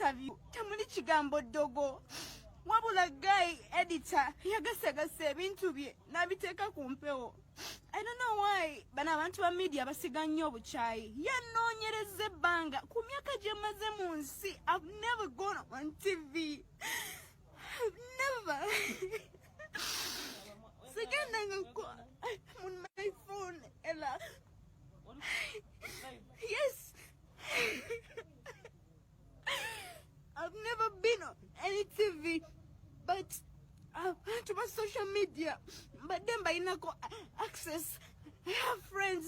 interview tamuli kigambo ddogo wabula guy editor yagasagasa ebintu bye n'abiteeka ku mpewo. I don't know why bano abantu ba media basiga nnyo obukyayi. Yanoonyereza ebbanga ku myaka gye maze mu nsi. I've never gone on TV. I've never. Sigandanga on my phone, Ella. Yes. I've never been on any TV, but I've went to my social media. But then by now access, I have friends.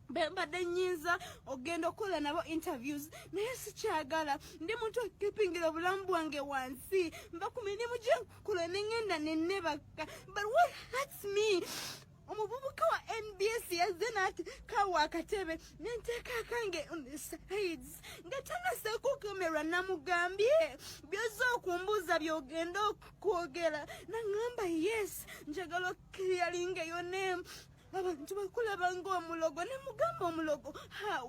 But then nyinza ogenda okola nabo interviews naye sikyagala ndi muntu okipingira obulambu bwange wansi mbakumene muje kola nengenda nenebaka. But what hurts me, omuvubuka wa NBS yazze naati kawa akatebe nenteeka akange on the sides ngatanasa ku kamera namugambye byoza okumbuuza byogenda okwogera nangamba yes njagala clearing your name. Abantu bakulaba ng'omulogo ne mugamba omulogo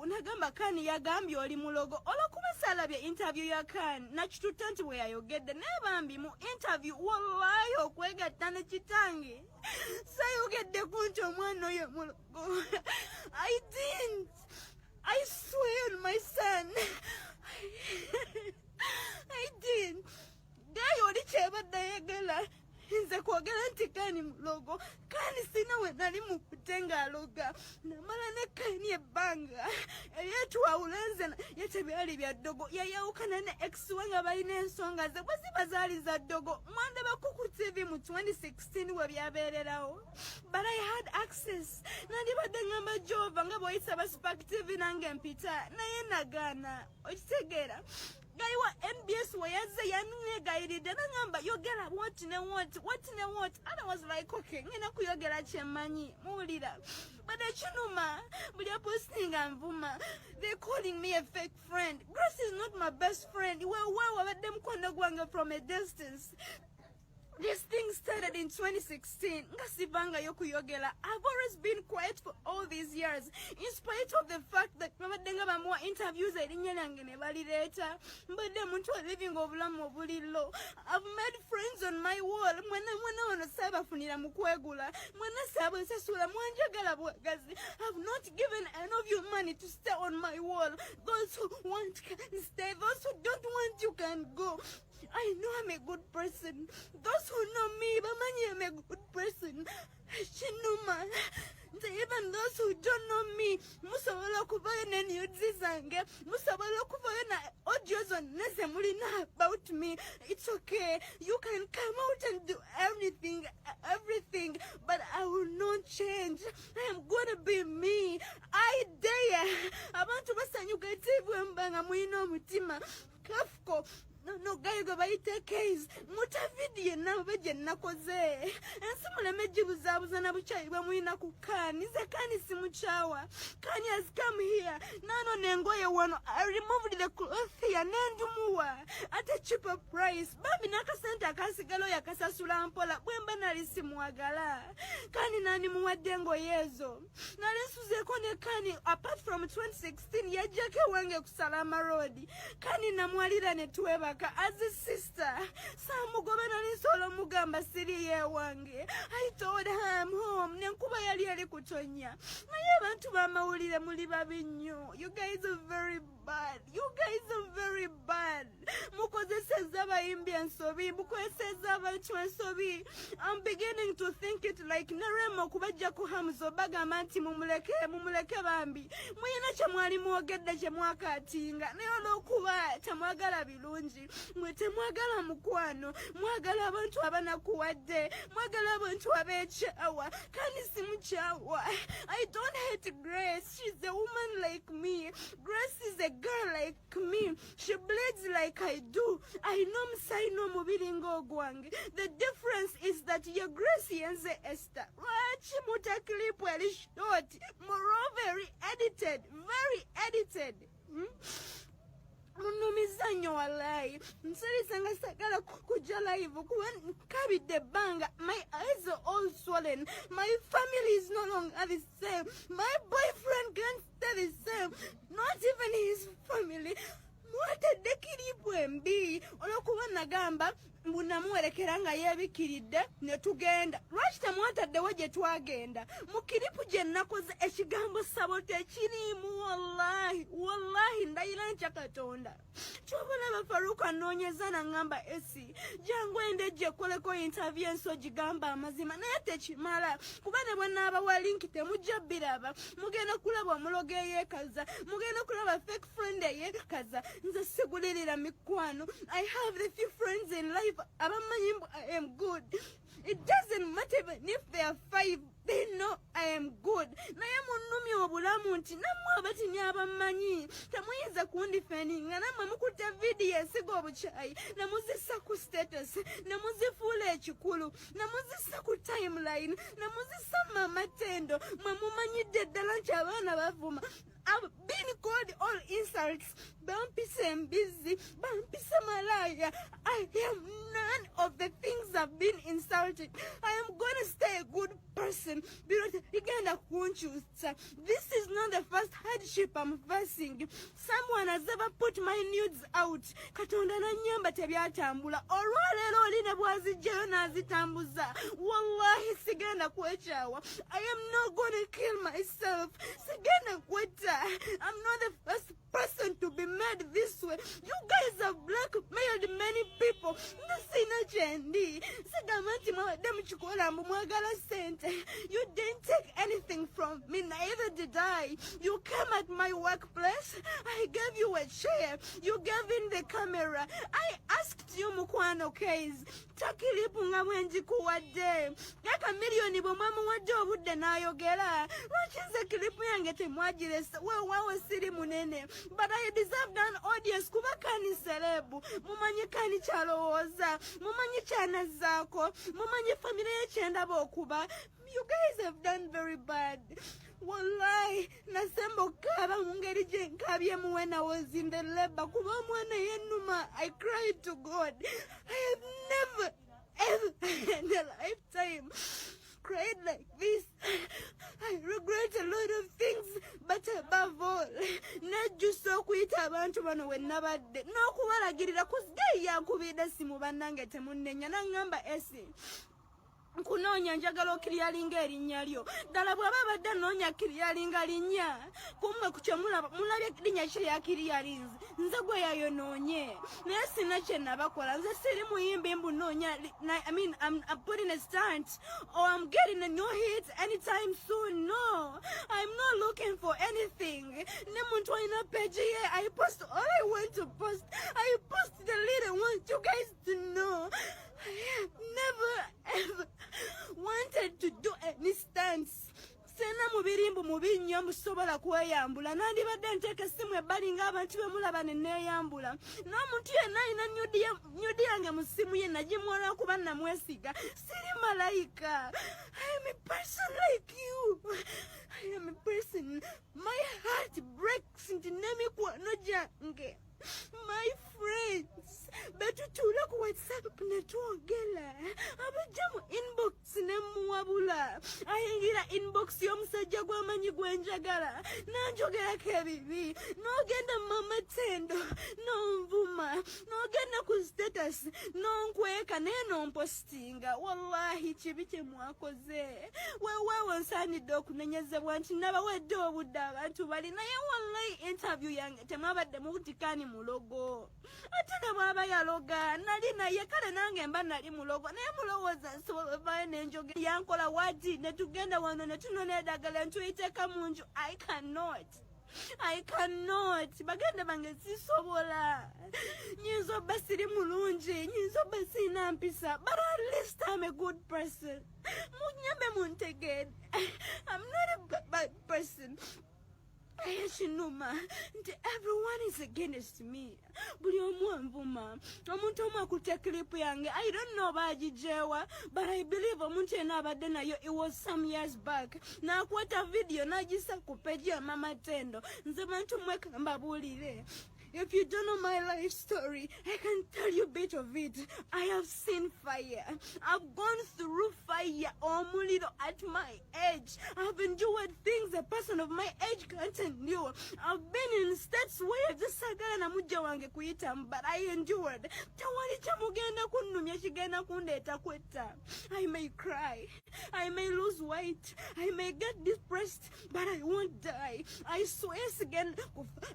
nagamba Kani yagambye oli mulogo olwokuba salabye interview ya Kani nakituta nti bwe yayogedde naye Bambi mu interview wabaayo okwegatta ne kitange sayogedde ku nti omwana oyo mulogo. I didn't. I swear on my son. I didn't. Gayi oli kyebadde ayagala nze kwogera nti Kani mulogo. Kani sina we nali mu kutenga aloga namala ne Kani ebbanga eryetwawula nze yetebyali bya ddogo yayawukana ne ex wanga balina ensonga ze bwe ziba zaali za ddogo. Mwandabako ku TV mu 2016 we byabeererawo. But I had access. Nandibadde ngamba Jova nga bw'oyisa ba Spark TV nange mpita naye nagaana okitegeera. Guy wa NBS wayaze yannegayiridde nangamba yogera what ne what. And I was like okay ngena kuyogera kyemanyi muwulira. But ekinuma buli apostinga nvuma. They're calling me a fake friend. Grace is not my best friend. Wabadde mukwano gwange from a distance. This thing started in 2016. Ngasibanga yokuyogera. I've always been quiet for all these years, in spite of the fact that babadenga bamwa interviews erinnya lyange ne balireta. Mbadde muntu living obulamu obulilo. I've made friends on my wall. Mwana wano sabafunira mu kwegula. Mwana sabasasula mwanjagala bwagazi. I've not given any of you money to stay on my wall. Those who want can stay. Those who don't want you can go. I know I'm a good person. Those who know me, bamanyi I'm a good person. Shinuma. Even those who don't know me, musobola okuvayo ne nudes zange, musobola okuvayo na audios zonna mulina about me. It's okay. You can come out and do everything, but I will not change. I am gonna be me. I dare. Abantu basanyuka TV mbanga mwino omutima. Kafko. No guy go bayite case mutavidie na beje nakoze ensi muleme jibuzabuza na buchayi bwa muina ku Kani ze Kani simuchawa. Kani has come here nano nengoye wano. I removed the cloth ya nendumuwa at a cheaper price. Bambi nakasenta kasigalo yakasasula mpola bwemba nalisimwagala. Kani nani muwadde ngoyezo nalisuze kone Kani apart from 2016 yajake wange ku Salama Road. Kani namwalira ne tuweba as a sister. Samugobena nisolo mugamba siriye wange. I told her I'm home. Nenkuba yali kutonya. Naye bantu bamawulire muli babi nnyo. You guys are very bad. You guys are very bad. Mukozeseza abayimbi ensobi. Mukozeseza abantu ensobi. I'm beginning to think it like Neremo kubajja kuhamzo bagamba nti mumuleke Bambi. Muyina kye mwali mwogedde kye mwakatinga. Naye olw'okuba temwagala birungi. Mwete mwagala mukwano. Mwagala abantu abanakuwadde. Mwagala abantu ab'ekyawa. Kani simukyawa. I don't hate Grace. She's a woman like me. Grace is a girl like me. She bleeds like I do. I know msaino mubiri ng'ogwange. The difference is that your Grace yenze Esther. Lwaki mutaklipu eli short. Moreover, very edited. Munomizanyo walai. Nsari sanga sagala kuja live. Kabide banga. My eyes are all swollen. My family is no longer the same. My boyfriend can't stay the same. Not even his family. Mwate dekiribwe. embi olwokuba nagamba namuwerekera nga yeebikiridde ne tugenda. Lwaki temwataddewo gye twagenda? Mu kiripu gye nakoze ekigambo sabo tekiriimu. Wallahi ndayira ntya Katonda. Kyobulaba Farooq anoonyeza n'angamba Essie jangu ende gye koleko interview enso gigamba amazima naye tekimala kuba ne bwe naabawa link temujja biraba. Mugenda kulaba omulogo eyeekaza, mugenda kulaba fake friend eyeekaza. Nze sigulirira mikwano. I have a few friends in life. I am good. It doesn't matter even if they are 5, they know I am good. Naye munumi obulamu nti namwe abati nyabamanyi temuyinza kundifendinga namwe mukutte video esiga obuchayi namuzisa ku status namuzifuula ekikulu namuzisa ku timeline namuzisa mama tendo mwe mumanyidde ddala nti abaana bavuma. I've been called all insults. Bambi busy. Bambi malaya. I am none of the things I've been insulted. I am going to stay a good person. This is not the first hardship I'm facing. Someone has ever put my nudes out. Katonda na nyamba tebyatambula. Olwaleero oli ne bwazijjayo n'azitambuza. Wallahi sigenda kwechawa. I am not going to kill myself. Sigenda kweta. I'm not the first person to be made this way. You guys have blackmailed many people. You didn't take anything from me, neither did I. You came at my workplace. I gave you a chair. You gave in the camera. I asked you mukwano case. Takilipu nga mwenji kuwade. Yaka milioni bomamu wade obudde n'ayogera. Lwakize kilipu yange temwagiresa. Wawe siri munene. But I deserved an audience kuba kani celebu. Mumanyi kani chalowooza. Mumanyi chana zako. Mumanyi familia chenda bokuba. You guys have done very bad. Wallahi, nasembo kaba mungeri jenkabyemu when I was in the labor. Kuba mwana yenuma, I cried to God. I have never, ever in a lifetime cried like this. I regret a lot of things, but above all, najjusa okuyita abantu bano we nabadde n'okubalagirira kusigaye yankubira simu bannange temunnenya n'angamba Essie kunoonya njagala okiryalinga erinnya lyo ddala bw'aba abadde anoonya kiryalinga linnya kumwe ku kyemulaba mulabye linnya kiri yakiryalinze nze gwe yayonoonye naye sina kye nabakola nze siri muyimbi mbunoonya I'm putting a stunt or I'm getting a new hit anytime soon. No, I'm not looking for anything. Ne muntu alina page ye I post all I want to post. I post the little ones you guys to know. I have never ever wanted to do any stunts. Sena mubirimbu mubinyo musobola kweyambula nandibadde nteeka essimu ebbali ng'abantu bemulaba ne neeyambula n'omuntu yenna alina nyudi yange mu ssimu ye nagimwola kuba namwesiga siri malayika. I am a person like you. I am a person. My heart breaks nti n'emikwano gyange my friends betutuula ku WhatsApp ne twogera abajja mu inbox ne muwabula ayingira inbox y'omusajja gw'amanyi gwenjagala nanjogerako ebibi n'ogenda mama tendo n'onvuma n'ogenda ku status n'onkweka naye n'ompostinga. Wallahi kibi kye mwakoze weeweewo nsaanidde okunenyezebwa nti nabawedde obudde abantu bali naye wallahi interview yange temwabadde mutikani mulogo ate ne bw'aba yaloga nali naye kale nange mba nali mulogo naye mulowooza nsobola vayo n'enjogera yankola wati ne tugenda wano ne tunona eddagala ntuyiteeka mu nju. I cannot. Baganda bange sisobola. Nyinza obba siri mulungi, nyinza obba sirina mpisa, but at least I'm a good person. Munyambe muntegede. I'm not a bad person. Ayashinuma nti everyone is against me. Buli omu anvuma. Omuntu omu akutte clip yange. I don't know bagijewa, but I believe omuntu yenna abadde nayo. It was some years back. N'akwata video n'agisa ku page ya mama tendo. Nze bantu mweka mbabuulire. If you don't know my life story, I can tell you a bit of it. I have seen fire. I've gone through fire at my age. I've endured things a person of my age can't endure. I've been in states where just sagala mujja wange kuyitamu, but I endured. Tawali chamugenda kunnumya kigenda kundeeta kwetta. I may cry. I may lose weight. I may get depressed, but I won't die. I swear again.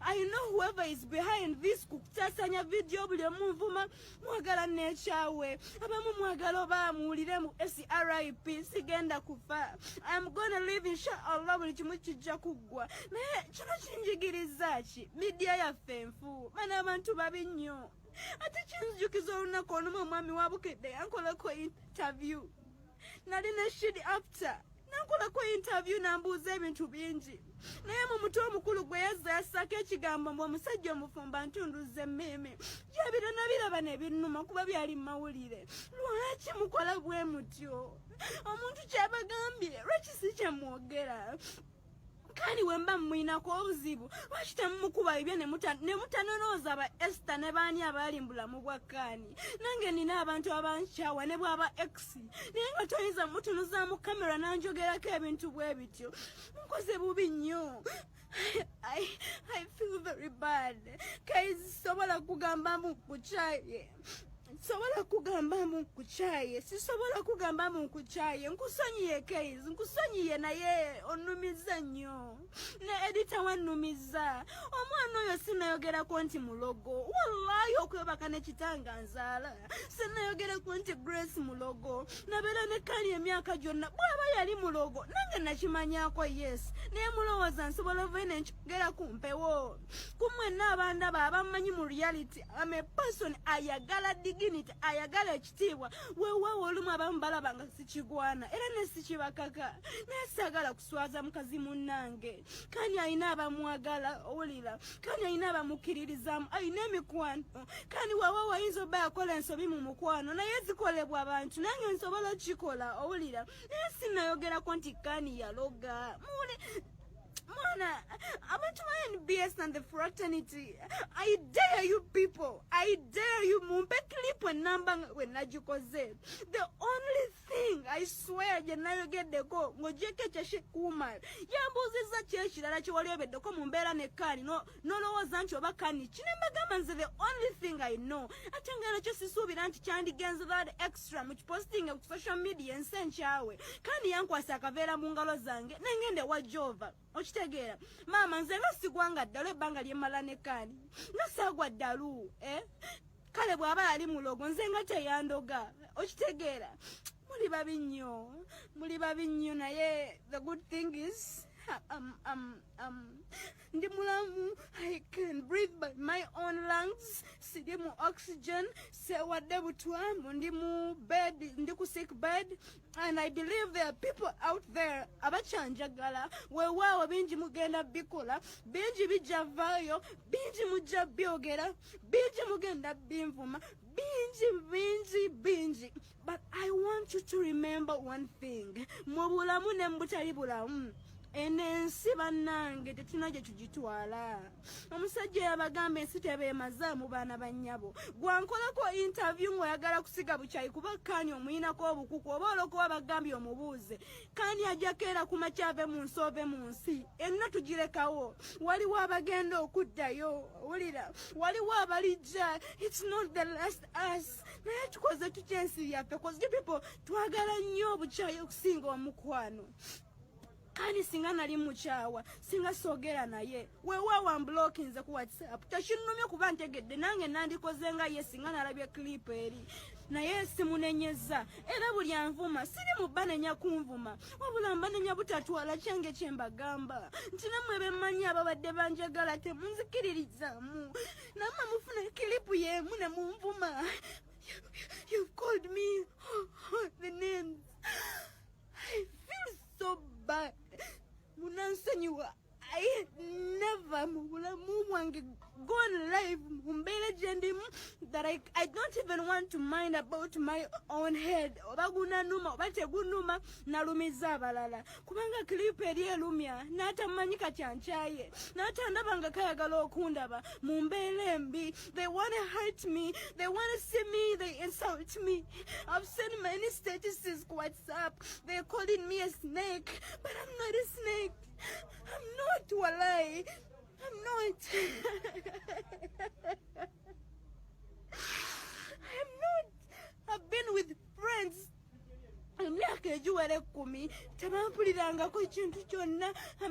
I know whoever is behind this kukutasanya video buli omunvuma mwagala nechawe abamu mwagala oba muwulire mu Essie RIP sigenda kufa. I'm gonna live inshallah buli kimu kijja kuggwa. Naye kino kinjigiriza ki media yaffe nfu bana abantu babi nnyo. Ate kinjukiza olunaku olumu omwami wabukedde yankolako interview nali ne shidi after nankolako interview nambuuza ebintu bingi. Naye mu muto omukulu gwe yazza yassako ekigambo mbu omusajja omufumba ntunduza emmeme gyebirana biraba ne binnuma kuba byali mu mawulire. Lwaki mukola bwe mutyo? Omuntu kyabagambye lwaki si kyemwogera? Kandi wemba mwinako obuzibu lwaki temumukuba ebyo ne mutanonooza aba Esther ne baani abali mu bulamu bwa Kani. Nange nina abantu abankyawa ne bwaba X naye nga toyinza mutunuza mu kamera nanjogerako ebintu bwe bityo. Mukoze bubi nnyo. I feel very bad. Guys, sobola kugamba mu kuchaye. Sobola kugamba mu kuchaye. Sisobola kugamba mu kuchaye. Nkusonyiye Keys. Nkusonyiye naye onumiza nnyo. Ne editor wanumiza. Omwana oyo sinayogera ko nti mulogo. Wallahi okwebaka ne kitanga nzaala. Sinayogera ko nti Grace mulogo. Nabera ne Kani emyaka gyonna bwaba yali mulogo. Nange nakimanyako yes. Naye mulowooza nsobola vene nkyogera kumpewo. Kumwe n'abandaba abamanyi mu reality. I'm a person ayagala dignity, ayagala ekitiibwa. Weewaawo olumu abamu balabanga sikigwana era ne sikibakaka. Naye saagala kuswaza mukazi munnange. Kani ayina abamwagala owulira. Kani ayina abamukkiririzaamu. Ayina emikwano. Kani waawaawo ayinza obba yakola ensobi mu mukwano naye zikolebwa abantu. Nange nsobola kikola owulira. Naye sinnayogerako nti Kani yaloga. Mwana, I went to my NBS and the fraternity. I dare you people. I dare you. Mumpe clip when number when najikoze. The only thing I swear jenayo get the go. Ngojeke cheshe kumal. Yambuziza cheshi la chiwali obedoko mumbera ne Kani. No wazanchi oba Kani. Chinemagamanze the only thing I know. Atangana chesi subi nanti chandi genza that extra. Much posting of social media and send chawe. Kani yanku asakavera mungalo zange. Nengende wajova. Ochitegera mama nze nasigwanga ddala ebbanga lyemmala ne Kani nasagwa ddalu kale bw'aba ali mulogo nze nga teyandoga okitegeera muli babi nnyo naye the good thing is ndi mulamu. I can breathe by my own lungs. Sidi mu oxygen. Sewadde butwamu ndi mu bed, ndi ku sick bed. And I believe there are people out there abachanjagala. Weewaawo bingi mugenda bikola, bingi bijja vaayo, bingi mujja byogera, bingi mugenda binvuma, bingi. But I want you to remember one thing. Mu bulamu ne mbutali bulamu. Enensi bannange tetuna gye tugitwala. Omusajja yabagambe ensi tebeemaza mu baana bannyabo. Gwankolako interview ng'oyagala kusiga bukyayi kuba Kani omuyinako obukuku oba olwokuba bagambye omubuuze. Kani ajjako era ku makya ave mu nsi ove mu nsi. Enna tugirekawo. Waliwo abagenda okuddayo. Wulira. Waliwo abalijja. It's not the last us. Naye tukoze tutya ensi yaffe. Because you people twagala nnyo obukyayi okusinga omukwano. Kani singa nali mukyawa singa soogera naye weewaawo ambulookinze ku WhatsApp tekinnumye kuba ntegedde nange nandikoze nga ye singa nalabye clip eri naye simunenyeza era buli anvuma siri mubbanenya kunvuma wabula mbanenya butatwala kyange kyembagamba nti nammwe bemmanyi ababadde banjagala temunzikiririzaamu namma mufuna clip yemu ne munvuma. You've called me the names. I feel so bad. Mumusonyiwe, I never gone live that I don't even want to mind about my own head. Obaguna numa obate gunuma nalumiza abalala kubanga clip eri elumya nata manyika kyanchaye nata ndabanga kayagala okundaba mu mbeera embi. They want to hurt me, they want to see me, they insult me. I've seen many statuses on WhatsApp. They're calling me a snake, but I'm not a snake. I'm not, walai. I'm not. I'm not. I've been with friends. I'm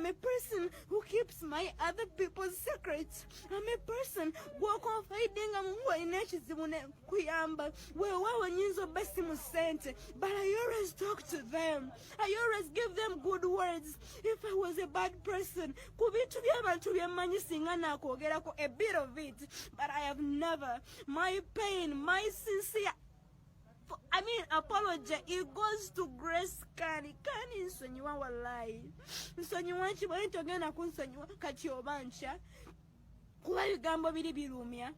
a person who keeps my other people's secrets. I'm a person who walk off hiding but I always talk to them. I always give them good words. If I was a bad person, a bit of it, but I have never. My pain, my sincere apology, it goes to Grace Kani. Kani nsonyiwa wallahi. Nsonyiwa chibanyi togenda kunsonyiwa kati obancha. Kuba ebigambo biri birumya.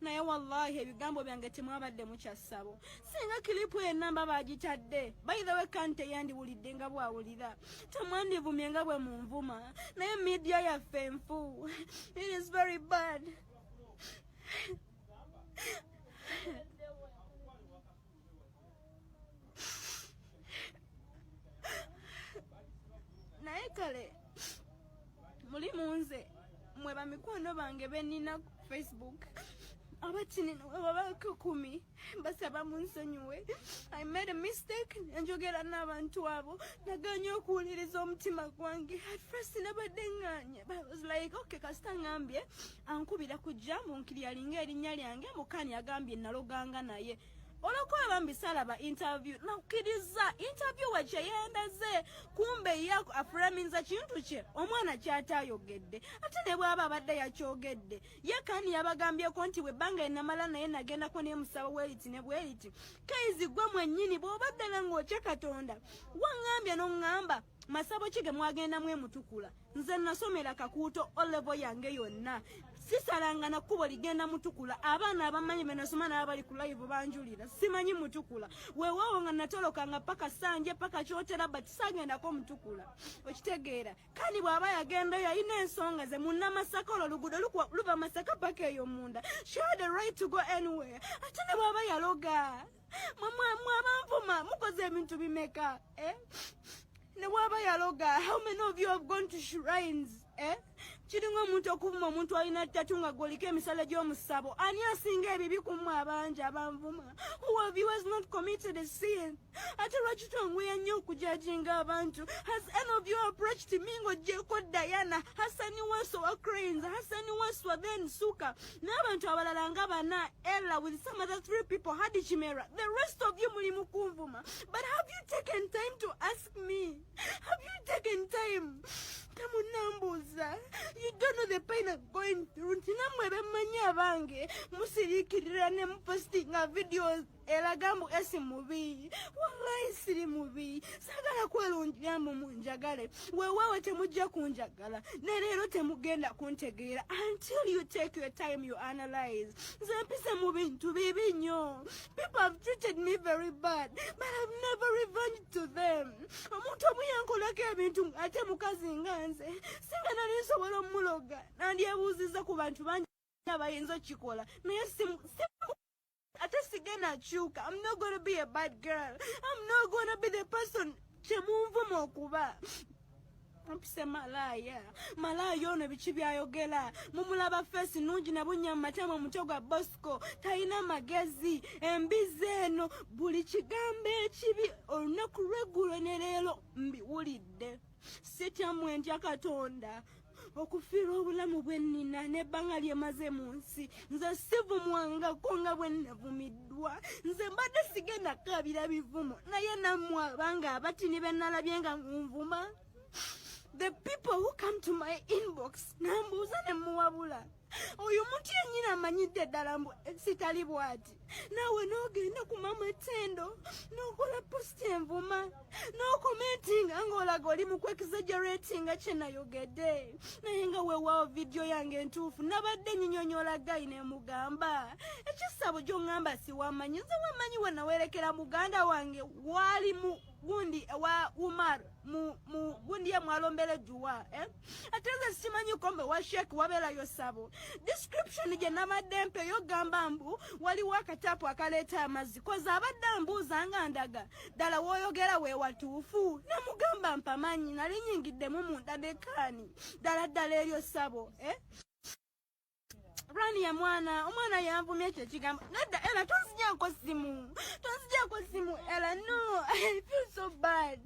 Naye wallahi ebigambo byange temwabadde mukyasabo. Singa kilipu enamba bagitadde. By the way kante yandiwulidde nga bwawulira. Temwandivumye nga bwe munvuma. Naye media yaffe nfu. It is very bad. Naye kale muli munze mweba mikono bange benina Facebook abatini babaka 10 basaba munsonyiwe. I made a mistake njogera n'abantu abo naganya okuwuliriza omutima gwange. At first nabadde nganye, but I was like okay kasita ngambye ankubira kujja munkiri alinga erinnya lyange mukani agambye naloganga naye. Olako Bambi salaba interview na ukiriza interview wache yendaze kumbe yako aframinza kintu kye omwana kyatayogedde ate ne bwaba abadde yakyogedde yakani yabagambye ko nti we banga enamala naye nagenda ko ne musawo weliti ne bweliti kaizi gwa mwennyini bw'obadde nango kye Katonda wangambye no ngamba masabo kige mwagenda mwe mutukula nze nasomera kakuuto olevo yange yonna sisalanga na kubo ligenda mutukula abaana abamanyi benasoma n'abali ku live banjulira simanyi mutukula weewawo nga natolokanga paka sanje paka kyotera but sagenda ko mutukula okitegeera kani bw'aba yagenda yalina ensonga ze munnamasaka oluguudo luva Masaka paka eyo munda. She had the right to go anywhere. Ate ne bw'aba yaloga mwabanvuma mukoze ebintu bimeka ne bw'aba yaloga. How many of you have gone to shrines? Chiringo omuntu okuvuma omuntu alina ttatu nga goliko emisala gy'omusabo ani asinga ebibi kumu abanja abanvuma. Who of you has not committed a sin? Ate lwaki tongweya nnyo okujajinga abantu? Has any of you approached me ng'oggyeko Diana, Hassani Wanswa Cranes, Hassani Wanswa then Suka n'abantu abalala nga bana Ella with some other 3 people Hadi Chimera. The rest of you muli mukunvuma. But have you taken time to ask me? Have you taken time? Tamunambuza. You don't know the pain I'm going through. Tinamwe bemanyi abange musirikirira ne posting videos Ebigambo Essie mubi. Wallahi siri mubi. Sagala kwelungira mu munjagale. Wewewe temujja kunjagala. Ne leero temugenda kuntegeera until you take your time you analyze. Nze mpise mu bintu bibi nnyo. People have treated me very bad, but I've never revenged to them. Omuntu omuyankolako ebintu ate mukazi nga nze. Singa nali nsobola omuloga. Nandyebuuziza ku bantu bangi abayinza okikola. Naye I'm not going to be a bad girl. I'm not going to be the person chemunvumo okuba. Mpise malaya ono biki byayogera mumulaba face nungi na bunya matama mutogwa Bosco taina magezi embize eno buli kigambo ekibi olunaku lweggulo ne leero mbiwulidde sityamu ntya Katonda okufiira obulamu bwennina n'ebbanga lyemaze mu nsi nze sivumwangako nga bwe navumiddwa nze mbadde sigenda kabira bivumo naye nammwe abanga abatini be nalabye nga nvuma. The people who come to my inbox nambuuza ne muwabula oyo muntu yennyini amanyidde ddala mbu sitali bw'ati nawe n'ogenda ku mama Tendo n'okola post envuma n'okomentinga ng'olaga oli mu kwexaggeratinga kye nayogedde naye nga weewaawo vidiyo yange entuufu nabadde nyinyonyola gayi ne mugamba ekisabo gy'oŋŋamba siwamanyi nze wamanyi we nawerekera muganda wange wali mu gundi wa Umar mu gundi ya mwalombele juwa ate nze simanyi kombe wa Sheikh wabeerayo sabo description gye nabadde mpe yo gamba mbu waliwo akatapu akaleeta amazzi koza abadde ambuuza nga ndaga ddala wooyogera we watuufu namugamba mpamanyi nali nyingiddemu munda nekani ddala eryo sabo Rani ya omwana yanvumye ekyo ekigambo nedda era tonzijjako simu Ella no I feel so bad